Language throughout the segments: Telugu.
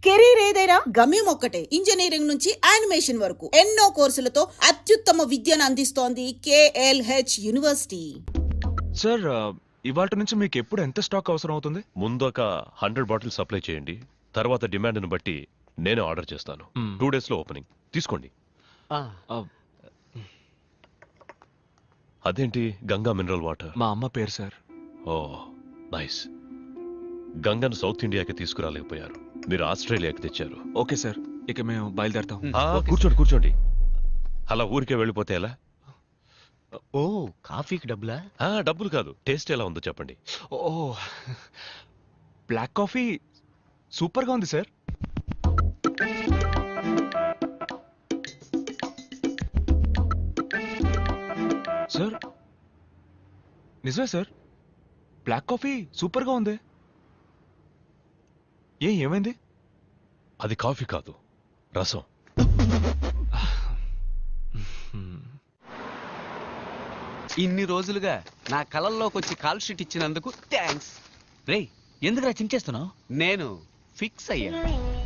కెరీర్ ఏదైనా గమ్యం ఒక్కటే. ఇంజనీరింగ్ నుంచి యానిమేషన్ వరకు ఎన్నో కోర్సులతో అత్యుత్తమ విద్యను అందిస్తోంది కేఎల్హెచ్ యూనివర్సిటీ. సార్ ఇవాళ నుంచి మీకు ఎప్పుడు ఎంత స్టాక్ అవసరం అవుతుంది? ముందు ఒక 100 బాటిల్స్ సప్లై చేయండి, తర్వాత డిమాండ్ను బట్టి నేను ఆర్డర్ చేస్తాను. 2 days లో ఓపెనింగ్. తీసుకోండి. అదేంటి గంగా మినరల్ వాటర్? మా అమ్మ పేరు సార్. ఓ నైస్. గంగను సౌత్ ఇండియాకి తీసుకురాలేకపోయారు, మీరు ఆస్ట్రేలియాకి తెచ్చారు. ఓకే సార్, ఇక మేము బయలుదేరతాం. కూర్చోండి కూర్చోండి. అలా ఊరికే వెళ్ళిపోతే ఎలా? ఓ కాఫీకి డబ్బులా? డబ్బులు కాదు, టేస్ట్ ఎలా ఉందో చెప్పండి. ఓ బ్లాక్ కాఫీ సూపర్గా ఉంది సార్. సార్ నిజమే సార్, బ్లాక్ కాఫీ సూపర్గా ఉంది. ఏమైంది? అది కాఫీ కాదు, రసం. ఇన్ని రోజులుగా నా కళల్లోకి వచ్చి కాల్ షీట్ ఇచ్చినందుకు థ్యాంక్స్. రేయ్, ఎందుకురా చించేస్తున్నావు? నేను ఫిక్స్ అయ్యాను.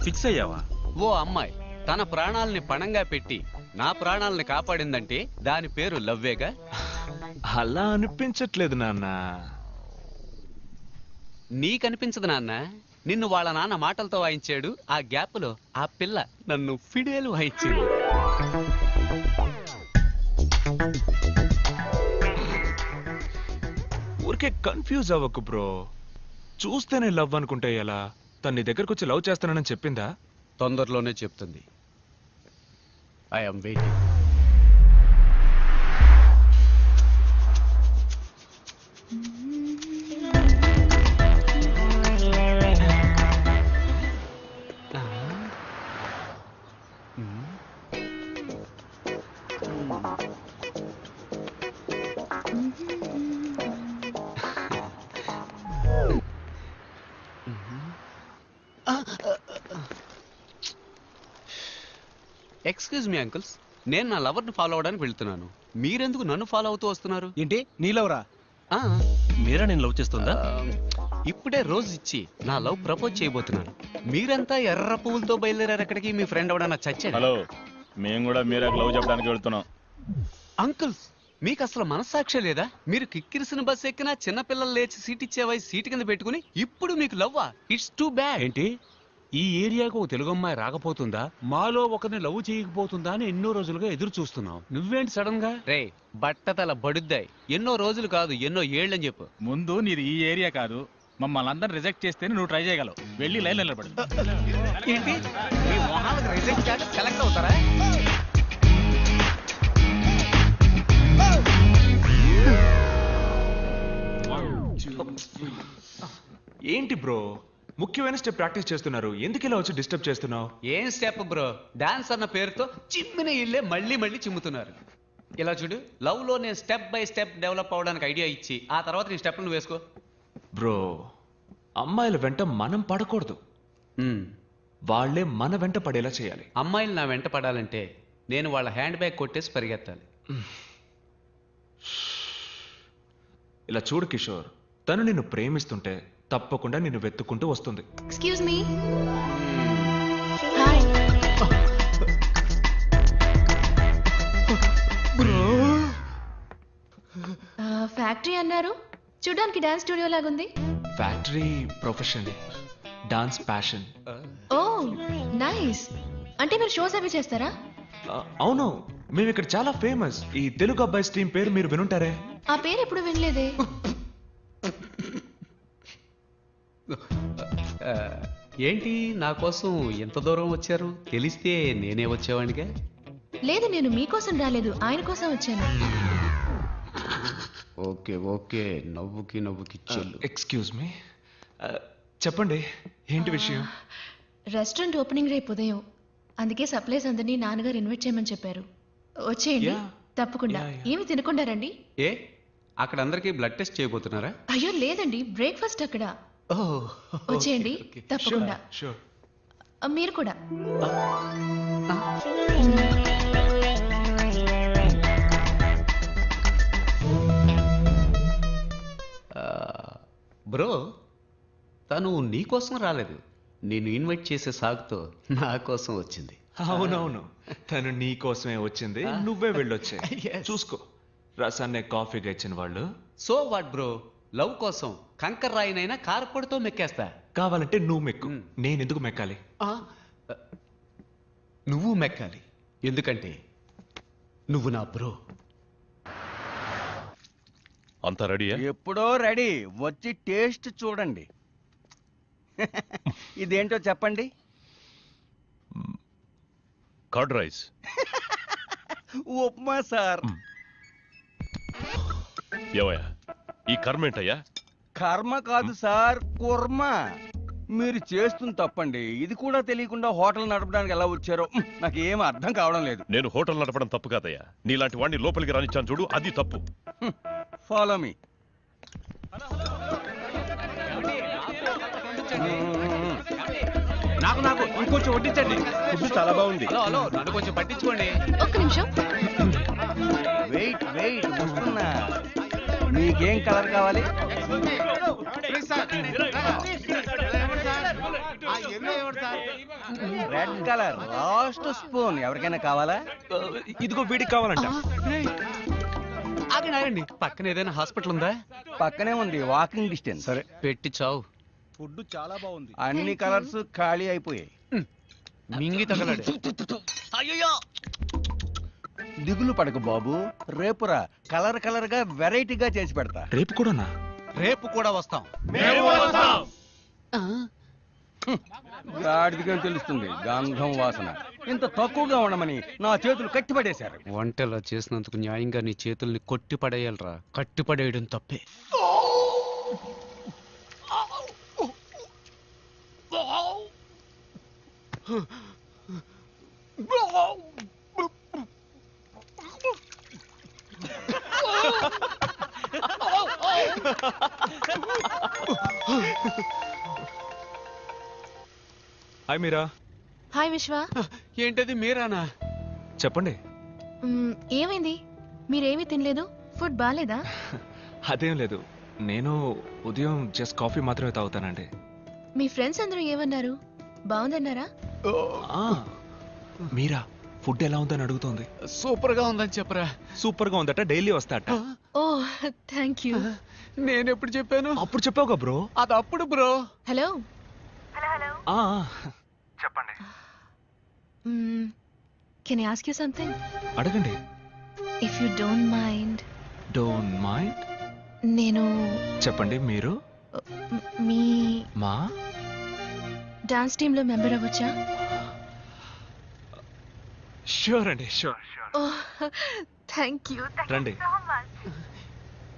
ఫిక్స్ అయ్యావా? ఓ అమ్మాయి తన ప్రాణాలని పణంగా పెట్టి నా ప్రాణాలని కాపాడిందంటే దాని పేరు లవ్వేగా. అలా అనిపించట్లేదు నాన్న. నీకనిపించదు నాన్న, నిన్ను వాళ్ళ నాన్న మాటలతో వాయించాడు. ఆ గ్యాప్లో ఆ పిల్ల నన్ను ఫిడేలు వాయించింది. ఊరికే కన్ఫ్యూజ్ అవ్వకు బ్రో. చూస్తేనే లవ్ అనుకుంటే ఎలా? తన నీ దగ్గరకు వచ్చి లవ్ చేస్తానని చెప్పిందా? తొందరలోనే చెప్తుంది. I'm waiting. Excuse me uncles, నేను నా లవర్ని ఫాలో అవడానికి వెళ్తున్నాను. మీరెందుకు నన్ను ఫాలో అవుతూ వస్తున్నారు? ఏంటి నీ లవ్రా? మీరా నేను లవ్ చేస్తుందా? ఇప్పుడే రోజు ఇచ్చి నా లవ్ ప్రపోజ్ చేయబోతున్నాను. మీరంతా ఎర్ర పువ్వులతో బయలుదేరారు ఎక్కడికి? మీ ఫ్రెండ్ ఎవడన్నా చచ్చాడు? హలో, మేము కూడా మీరా లవ్ చెప్పడానికి వెళ్తున్నాం. అంకుల్స్, మీకు అసలు మనస్సాక్షి లేదా? మీరు కిక్కిరిసిన బస్ ఎక్కినా చిన్నపిల్లలు లేచి సీట్ ఇచ్చేవై సీట్ కింద పెట్టుకుని ఇప్పుడు మీకు లవ్వా? It's too bad. ఏంటి ఈ ఏరియాకు ఒక తెలుగు అమ్మాయి రాకపోతుందా, మాలో ఒకరిని లవ్ చేయకపోతుందా అని ఎన్నో రోజులుగా ఎదురు చూస్తున్నావు. నువ్వేంటి సడన్ గా? రే బట్టతల బడుద్దాయి. ఎన్నో రోజులు కాదు, ఎన్నో ఏళ్ళని చెప్పు. ముందు నీది ఈ ఏరియా కాదు, మమ్మల్ని అందరిని రిజెక్ట్ చేస్తేనే నువ్వు ట్రై చేయగలవు. వెళ్ళి లైన్ నిలబడు. ఏంటి మీ మొహాలకు రిజెక్ట్ కాక సెలెక్ట్ అవుతారా? ఏంటి బ్రో, ముఖ్యమైన స్టెప్ ప్రాక్టీస్ చేస్తున్నారు, ఎందుకు ఇలా వచ్చి డిస్టర్బ్ చేస్తున్నావు? ఏం స్టెప్ బ్రో, డాన్స్ అన్న పేరుతో చిమ్మిన ఇల్లే మళ్ళీ మళ్ళీ చిమ్ముతున్నారు. ఇలా చూడు, లవ్ లో నేను స్టెప్ బై స్టెప్ డెవలప్ అవడానికి ఐడియా ఇచ్చి ఆ తర్వాత నీ స్టెప్లను వేసుకో. బ్రో, అమ్మాయిల వెంట మనం పడకూడదు, వాళ్ళే మన వెంట పడేలా చేయాలి. అమ్మాయిలు నా వెంట పడాలంటే నేను వాళ్ళ హ్యాండ్ బ్యాగ్ కొట్టేసి పరిగెత్తాలి. ఇలా చూడు కిషోర్, తను నిన్ను ప్రేమిస్తుంటే తప్పకుండా నిన్ను వెతుక్కుంటూ వస్తుంది. Excuse me. హాయ్. ఫ్యాక్టరీ అన్నారు, చూడడానికి డాన్స్ స్టూడియో లాగుంది. Factory profession, dance passion. Oh nice. అంటే మీరు షోస్ అవి చేస్తారా? అవును, మేము ఇక్కడ చాలా ఫేమస్. ఈ తెలుగు అబ్బాయి టీం పేరు మీరు వినుంటారే. ఆ పేరు ఎప్పుడు వినలేదే. ఏంటి నా కోసం ఎంత దూరం వచ్చారు? తెలిస్తే నేనే వచ్చేవాడిగా. లేదు, నేను మీకోసం రాలేదు, ఆయన కోసం వచ్చాను. ఓకే ఓకే, నవ్వుకి నవ్వుకి చెల్లు. ఎక్స్క్యూజ్ మీ, చెప్పండి ఏంటి విషయం? రెస్టారెంట్ ఓపెనింగ్ రేపు ఉదయం, అందుకే సప్లైస్ అందరినీ నాన్నగారు ఇన్వైట్ చేయమని చెప్పారు. వచ్చేయండి. తప్పకుండా. ఏమి తినకుండా రండి. ఏ అక్కడ అందరికీ బ్లడ్ టెస్ట్ చేయబోతున్నారా? అయ్యో లేదండి, బ్రేక్ఫాస్ట్ అక్కడ. వచ్చేయండి తప్పకుండా. మీరు కూడా. బ్రో, తను నీకోసం రాలేదు, నేను ఇన్వైట్ చేసే సాగుతో నా కోసం వచ్చింది. అవునవును, తను నీ కోసమే వచ్చింది, నువ్వే వెళ్ళొచ్చే. Yes. చూసుకో, రసాన్నే కాఫీగా ఇచ్చిన వాళ్ళు. సో వాట్ బ్రో, లవ్ కోసం కంకర్ రాయినైనా కారపొడితో మెక్కేస్తా. కావాలంటే నువ్వు మెక్కు, నేను ఎందుకు మెక్కాలి? ఆ, నువ్వు మెక్కాలి, ఎందుకంటే నువ్వు నా బ్రో. అంతా రెడీయా? ఎప్పుడో రెడీ, వచ్చి టేస్ట్ చూడండి. ఇదేంటో చెప్పండి. Curd rice. ఉప్మా సార్. ఏవయ్యా, ఈ కర్మ ఏంటయ్యా? కర్మ కాదు సార్, కుర్మ. మీరు చేస్తుంది తప్పండి. ఇది కూడా తెలియకుండా హోటల్ నడపడానికి ఎలా వచ్చారో నాకు ఏం అర్థం కావడం లేదు. నేను హోటల్ నడపడం తప్పు కాదయ్యా, నీలాంటి వాడిని లోపలికి రానిచ్చాను చూడు, అది తప్పు. Follow me. నాకు నాకు ఇంకొంచెం వడ్డించండి. ఫుడ్ చాలా బాగుంది. హలో హలో, నన్ను కొంచెం పట్టించుకోండి. ఒక్క నిమిషం. వెయిట్ వెయిట్, వస్తున్నా. మీకేం కలర్ కావాలి? Red colour, last spoon. ఎవరికైనా కావాలా? ఇదిగో వీడికి కావాలంట. ఆగండి ఆగండి, పక్కన ఏదైనా హాస్పిటల్ ఉందా? పక్కనే ఉంది, వాకింగ్ డిస్టెన్స్. సరే పెట్టి చావు. ఫుడ్ చాలా బాగుంది. అన్ని కలర్స్ ఖాళీ అయిపోయాయి. మింగి తగలడు. దిగులు పడకు బాబు, రేపురా కలర్ కలర్ గా వెరైటీగా చేసి పెడతా. రేపు కూడానా? రేపు కూడా వస్తాం. గాడిదిగా తెలుస్తుంది గంధం వాసన. ఇంత తక్కువగా ఉండమని నా చేతులు కట్టిపడేశారు. వంటలా చేసినందుకు న్యాయంగా నీ చేతుల్ని కొట్టి పడేయాలరా. కట్టి పడేయడం తప్పే. హాయ్ మీరా. హాయ్ విశ్వ. ఏంటది మీరానా? చెప్పండి. ఏమైంది? మీరేమీ తినలేదు? ఫుడ్ బాగాలేదా? అదేం లేదు, నేను ఉదయం జస్ట్ కాఫీ మాత్రమే తాగుతానండి. మీ ఫ్రెండ్స్ అందరూ ఏమన్నారు? బాగుందన్నారా? ఆ, మీరా ఫుడ్ ఎలా ఉందని అడుగుతోంది. సూపర్ గా ఉందని చెప్పరా. సూపర్ గా ఉందట, డైలీ వస్తాట. Oh thank you. నేను ఎప్పుడు చెప్పాను? అప్పుడు చెప్పావుగా బ్రో. అది అప్పుడు బ్రో. హలో. చెప్పండి. Can I ask you something? అడగండి. If you don't mind. Don't mind. నేను చెప్పండి. మీరు మీ మా డాన్స్ టీంలో మెంబర్ అవ్వచ్చా? షూర్ అండి, షూర్. Oh thank you. రండి.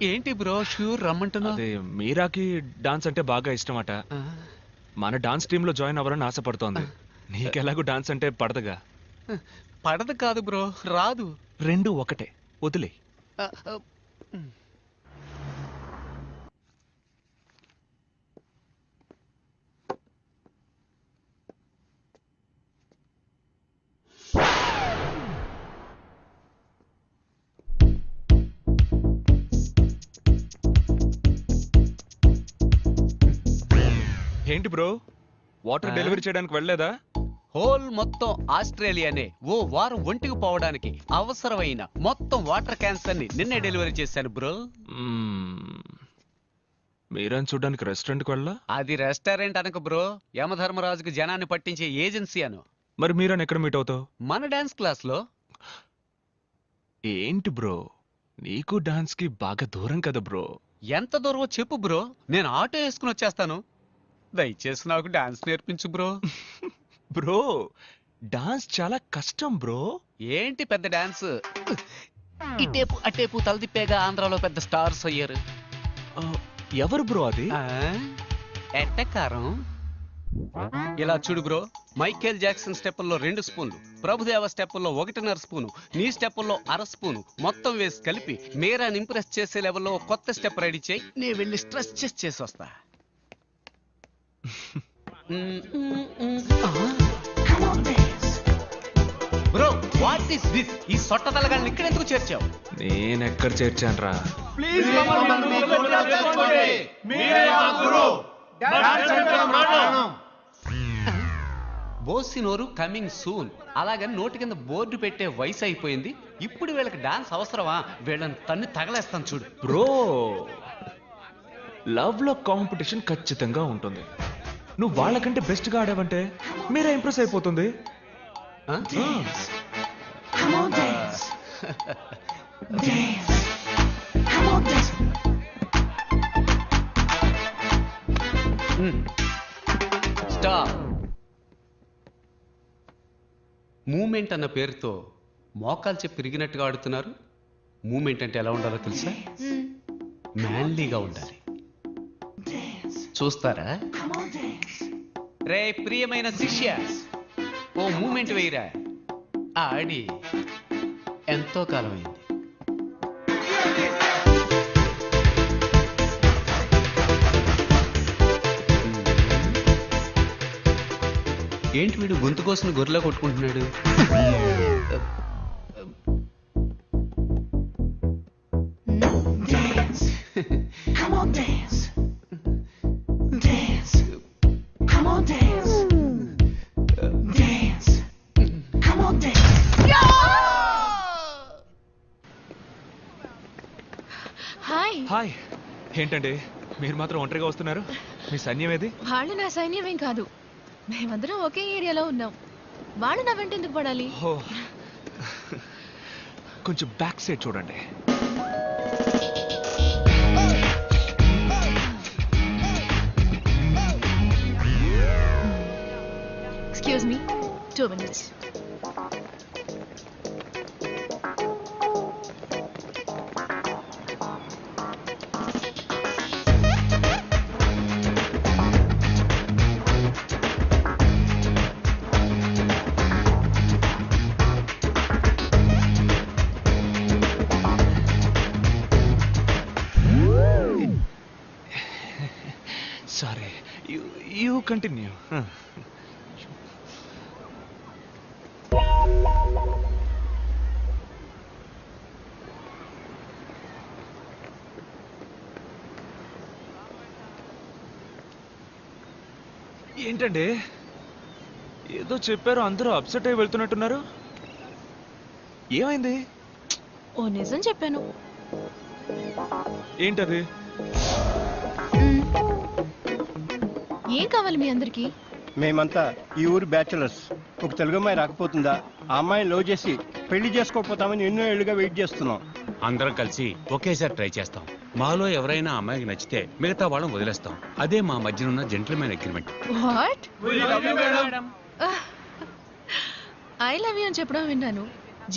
ఏంటి బ్రో షూర్ రమ్మంటున్నా? అదే మీరాకి డాన్స్ అంటే బాగా ఇష్టమట. మన డాన్స్ టీమ్ లో జాయిన్ అవ్వాలని ఆశపడుతోంది. నీకెలాగూ డాన్స్ అంటే పడదుగా. పడదు కాదు బ్రో, రాదు. రెండు ఒకటే, వదిలే. ఏంటి బ్రో, వాటర్ డెలివరీ చేయడానికి వెళ్ళలేదా? హోల్ మొత్తం ఆస్ట్రేలియానే ఓ వారం ఒంటికి పోవడానికి అవసరమైన మొత్తం వాటర్ క్యాన్స్ అన్ని నిన్నే డెలివరీ చేశాను బ్రో. మీరని చూడడానికి రెస్టారెంట్కి వెళ్ళా? అది రెస్టారెంట్ అనక బ్రో, యమధర్మరాజుకు జనాన్ని పట్టించే ఏజెన్సీ అను. మరి మీరని ఎక్కడ మీట్ అవుతావు? మన డాన్స్ క్లాస్ లో. ఏంటి బ్రో, నీకు డాన్స్ కి బాగా దూరం కదా బ్రో. ఎంత దూరమో చెప్పు బ్రో, నేను ఆటో వేసుకుని వచ్చేస్తాను. దయచేసి నాకు డాన్స్ నేర్పించు బ్రో. బ్రో, డాన్స్ చాలా కష్టం బ్రో. ఏంటి పెద్ద డాన్స్, ఇటేపు అటేపు తలదిప్పేగా ఆంధ్రాలో పెద్ద స్టార్స్ అయ్యారు. ఎవరు బ్రో అది? ఎట్టకారం. ఇలా చూడు బ్రో, మైకేల్ జాక్సన్ స్టెప్పుల్లో 2 స్పూన్లు, ప్రభుదేవ స్టెప్పుల్లో 1.5 స్పూను, నీ స్టెప్పుల్లో 1/2 స్పూను మొత్తం వేసి కలిపి మీరాని ఇంప్రెస్ చేసే లెవెల్లో కొత్త స్టెప్ రెడీ చేయి. నేను వెళ్ళి స్ట్రెస్ చేసి వస్తా. Bro what is this? ఈ సొట్ట తలగాన్ని ఇక్కడ ఎందుకు చేర్చావు? నేనెక్కడ చేర్చాను రా? బోసినోరు కమింగ్ సూన్ అలాగని నోటి కింద బోర్డు పెట్టే వయసు అయిపోయింది. ఇప్పుడు వీళ్ళకి డాన్స్ అవసరమా? వీళ్ళని తన్ని తగలేస్తాను చూడు. బ్రో, లవ్ లో కాంపిటీషన్ ఖచ్చితంగా ఉంటుంది. నువ్వు వాళ్ళకంటే బెస్ట్ గా ఆడావంటే మీరే ఇంప్రెస్ అయిపోతుంది. ఆ? స్టాప్. మూమెంట్ అన్న పేరుతో మోకాలు చెప్పి తిరిగినట్టుగా ఆడుతున్నారు. మూమెంట్ అంటే ఎలా ఉండాలో తెలుసా? మ్యాన్లీగా ఉండాలి. చూస్తారా? రే ప్రియమైన శిష్య, ఓ మూమెంట్ వేయరా. ఆడి ఎంతో కాలమైంది. ఏంటి వీడు గొంతు కోసం గొర్రెలా కొట్టుకుంటున్నాడు? హాయ్. హాయ్. ఏంటండి మీరు మాత్రం ఒంటరిగా వస్తున్నారు? మీ సైన్యం ఏది? వాళ్ళు నా సైన్యమేం కాదు, మేమందరం ఒకే ఏరియాలో ఉన్నాం. వాళ్ళు నా వెంట ఎందుకు పడాలి? ఓ, కొంచెం బ్యాక్ సైడ్ చూడండి. Excuse me, 2 minutes. Sorry, you continue. ఏంటండి ఏదో చెప్పారు, అందరూ అప్సెట్ అయి వెళ్తున్నట్టున్నారు. ఏమైంది? ఓ నిజం చెప్పాను. ఏంటది? ఏం కావాలి మీ అందరికి? మేమంతా ఈ ఊరు బ్యాచులర్స్. ఒక తెలుగు అమ్మాయి రాకపోతుందా? ఆ అమ్మాయిని లవ్ చేసి పెళ్లి చేసుకోకపోతామని ఎన్నో ఏళ్ళుగా వెయిట్ చేస్తున్నాం. అందరం కలిసి ఒకేసారి ట్రై చేస్తాం. మాలో ఎవరైనా అమ్మాయికి నచ్చితే మిగతా వాళ్ళని వదిలేస్తాం. అదే మా మధ్యనున్న gentlemen agreement. What? I love you అని చెప్పడం విన్నాను.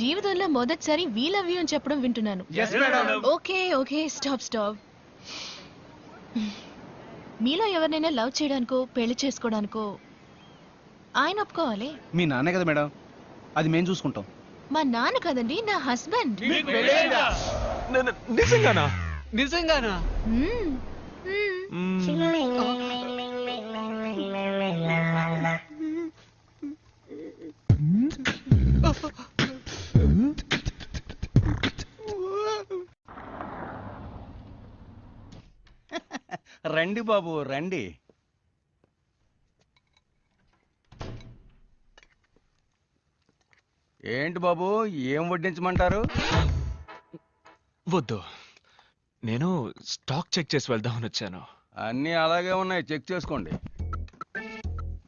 జీవితంలో మొదటిసారి వీ లవ్ యూ అని చెప్పడం వింటున్నాను. Okay okay, stop. మీలో ఎవరినైనా లవ్ చేయడానికో పెళ్లి చేసుకోవడానికో ఆయన ఒప్పుకోవాలి. మీ నాన్నే కదా మేడం, అది మేము చూసుకుంటాం. మా నాన్న కదండి, నా హస్బెండ్. నిజంగానా? నిజంగానా? రండి బాబు రండి. ఏంటి బాబు, ఏం వడ్డించమంటారు? వద్దు, నేను స్టాక్ చెక్ చేసి వెళ్దామని వచ్చాను. అన్నీ అలాగే ఉన్నాయి, చెక్ చేసుకోండి.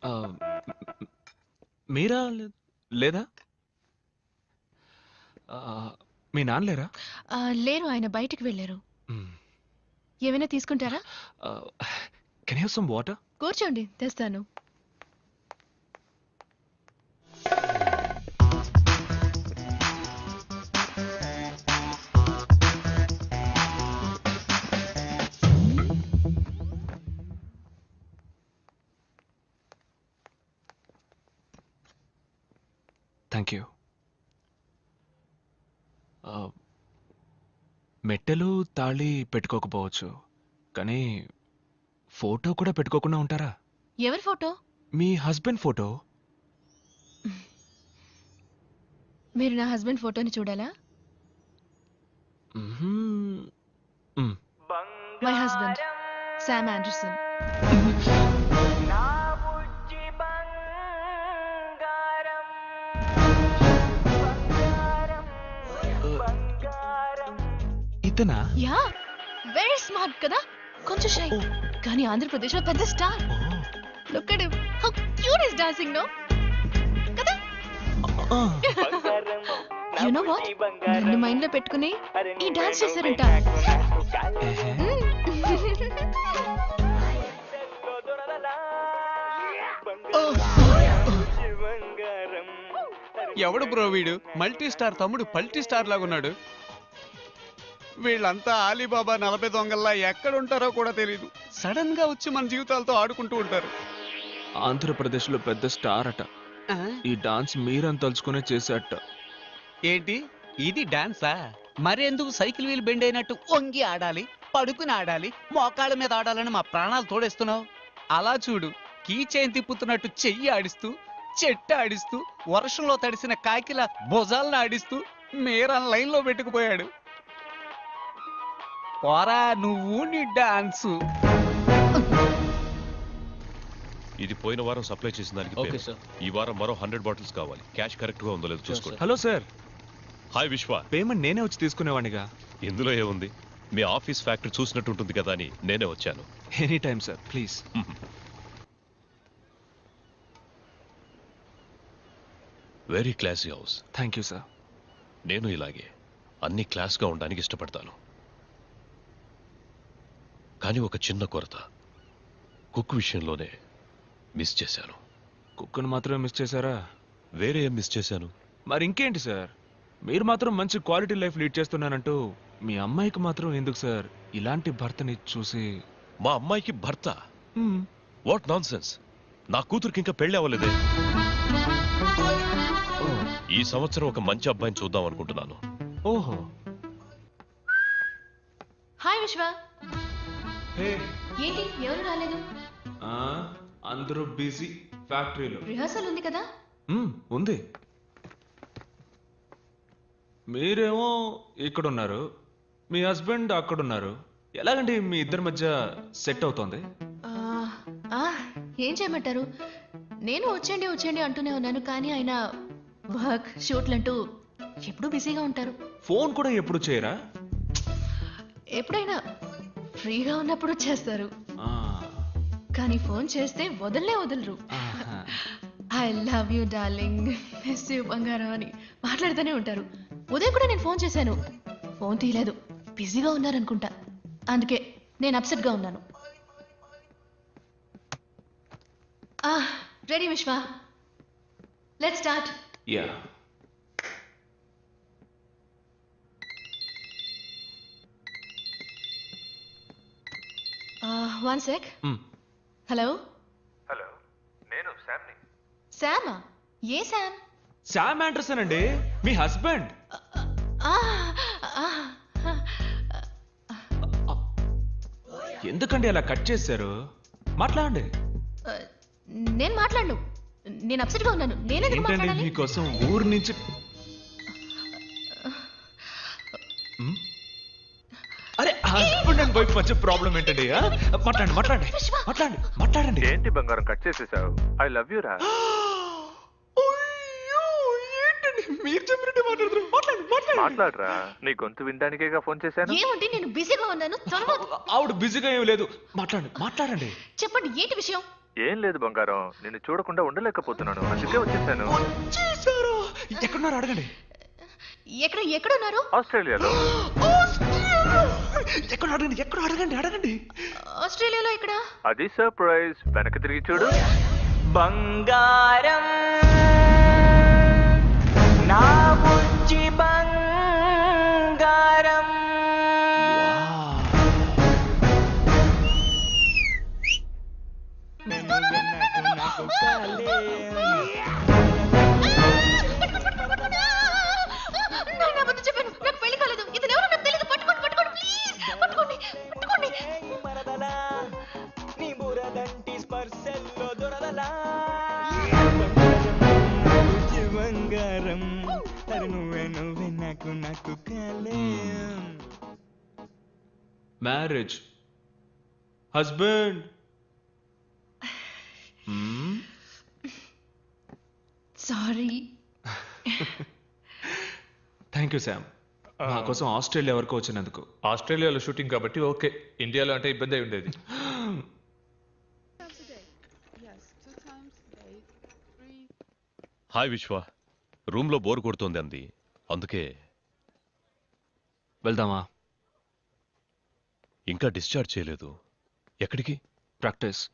ఆ, మీరా లేదా? మీ నాన్న లేరా? లేరు, ఆయన బయటికి వెళ్ళారు. ఏమైనా తీసుకుంటారా? Can you have some water? కూర్చోండి, తెస్తాను. Thank you. మెట్టెలు తాళి పెట్టుకోకపోవచ్చు, కానీ ఫోటో కూడా పెట్టుకోకుండా ఉంటారా? ఎవరి ఫోటో? మీ హస్బెండ్ ఫోటో. మీరు నా హస్బెండ్ ఫోటోని చూడాలా? My husband Sam Anderson. అంతేనా? యా, వెరీ స్మార్ట్ కదా, కొంచెం షై, కానీ ఆంధ్రప్రదేశ్ లో పెద్ద star. Look at him, how cute is dancing no కదా. యు నో వాట్, నన్ను మైండ్ లో పెట్టుకుని ఈ డాన్స్ చేశారంట. ఎవడు బ్రో వీడు? మల్టీ స్టార్ తమ్ముడు పల్టీ స్టార్ లాగా ఉన్నాడు. వీళ్ళంతా ఆలీబాబా 40 దొంగల్లా ఎక్కడుంటారో కూడా తెలియదు. సడన్ గా వచ్చి మన జీవితాలతో ఆడుకుంటూ ఉంటారు. ఆంధ్రప్రదేశ్ లో పెద్ద స్టార్ అట. ఈ డాన్స్ మీరని తలుచుకునే చేసేట. ఏంటి ఇది డాన్సా? మరెందుకు సైకిల్ వీల్ బెండ్ అయినట్టు వంగి ఆడాలి, పడుకుని ఆడాలి, మోకాళ్ళ మీద ఆడాలని మా ప్రాణాలు తోడేస్తున్నావు? అలా చూడు, కీ చైన్ తిప్పుతున్నట్టు చెయ్యి ఆడిస్తూ, చెట్టు ఆడిస్తూ, వర్షంలో తడిసిన కాకిల భుజాలను ఆడిస్తూ మీరన్ లైన్ లో పెట్టుకుపోయాడు. పోరా నువ్వు నీ డాన్సు. ఇది పోయిన వారం సప్లై చేసిన దానికి ఓకే payment. సార్. ఈ వారం మరో 100 బాటిల్స్ కావాలి. క్యాష్ కరెక్ట్ గా ఉందో లేదో చూసుకోండి. హలో సార్, హాయ్ విశ్వ. పేమెంట్ నేనే వచ్చి తీసుకునేవాడిగా. ఇందులో ఏముంది, మీ ఆఫీస్ ఫ్యాక్టరీ చూసినట్టు ఉంటుంది కదా అని నేనే వచ్చాను. Any time sir, please. Very classy house. Thank you sir. నేను ఇలాగే అన్ని క్లాస్ గా ఉండడానికి ఇష్టపడతాను. కానీ ఒక చిన్న కొరత, కుక్ విషయంలోనే మిస్ చేశాను. కుక్కను మాత్రమే మిస్ చేశారా? వేరే ఏం మిస్ చేశాను? మరి ఇంకేంటి సార్, మీరు మాత్రం మంచి క్వాలిటీ లైఫ్ లీడ్ చేస్తున్నానంటూ మీ అమ్మాయికి మాత్రం ఎందుకు సార్ ఇలాంటి భర్తని చూసి? మా అమ్మాయికి భర్త? What non sense. నా కూతురికి ఇంకా పెళ్లి అవ్వలేదే. ఈ సంవత్సరం ఒక మంచి అబ్బాయిని చూద్దాం అనుకుంటున్నాను. ఓహో. హాయ్ విశ్వ. ఏంటి ఎవరు రాలేదు? అందరూ బిజీ ఫ్యాక్టరీలో. రిహర్సల్ ఉంది కదా. ఉంది. మీరేమో ఇక్కడున్నారు, మీ హస్బెండ్ అక్కడున్నారు. ఎలాగండి మీ ఇద్దరి మధ్య సెట్ అవుతోంది? ఏం చేయమంటారు, నేను వచ్చేయండి వచ్చేయండి అంటూనే ఉన్నాను, కానీ ఆయన వర్క్ షూట్లంటూ ఎప్పుడూ బిజీగా ఉంటారు. ఫోన్ కూడా ఎప్పుడు చేయరా? ఎప్పుడైనా ఫ్రీగా ఉన్నప్పుడు చేస్తారు, కానీ ఫోన్ చేస్తే వదలరు. I love you darling, miss you బంగారం అని మాట్లాడుతూనే ఉంటారు. ఉదయం కూడా నేను ఫోన్ చేశాను, ఫోన్ తీయలేదు, బిజీగా ఉన్నారనుకుంటా. అందుకే నేను అప్సెట్ గా ఉన్నాను. రెడీ విశ్వ, let's start. Yeah. One sec. Hello. Hello, నేను శామ్ని. శామా? ఏ శామ్? శామ్ ఆండర్సన్ అండి, మీ హస్బెండ్. ఎందుకండి అలా కట్ చేశారు? మాట్లాడండి. నేను మాట్లాడను, నేను అప్సెట్ గా ఉన్నాను. నేనెందుకు ఏంటండి మాట్లాడాలి? మీకోసం ఊరు నుంచి అరే హస్బెండ్ అండ్ వైఫ్ మధ్య ప్రాబ్లం ఏంటండి? మాట్లాడండి. ఏంటి బంగారం కట్ చేసేసావు? ఐ లవ్ యూ రా. మీరు చెప్పినట్టే మాట్లాడరా, నీ గొంతు వినడానికేగా ఫోన్ చేశాను. ఏమండి, నేను బిజీగా ఉన్నాను. ఆవిడ బిజీగా ఏం లేదు, మాట్లాడండి. చెప్పండి, ఏంటి విషయం? ఏం లేదు బంగారం, నిన్ను చూడకుండా ఉండలేకపోతున్నాను, అందుకే వచ్చేసాను. ఎక్కడున్నారు అడగండి. ఎక్కడున్నారు? ఆస్ట్రేలియాలో. ఎక్కడ అడగండి. ఆస్ట్రేలియాలో ఎక్కడ? అది సర్ప్రైజ్, వెనక తిరిగి చూడు. బంగారం నా బుజ్జి బంగారం. చెప్పాను, నాకు పెళ్లి కాలేదు. ఇది ఎవరో నాకు తెలియదు. పట్టుకోండి ప్లీజ్, పట్టుకోండి. నీ బురదంటి స్పర్శల్లో దొరదలా. బంగారం నువ్వే నాకు కాలే. Marriage, husband. Sorry. Thank you Sam. మా కోసం ఆస్ట్రేలియా వరకు వచ్చినందుకు. ఆస్ట్రేలియాలో షూటింగ్ కాబట్టి ఓకే, ఇండియాలో అంటే ఇబ్బంది అయి ఉండేది. హాయ్ విశ్వ, రూమ్లో బోర్ కొడుతోంది అంది, అందుకే. వెళ్దామా? ఇంకా డిశ్చార్జ్ చేయలేదు. ఎక్కడికి? ప్రాక్టీస్.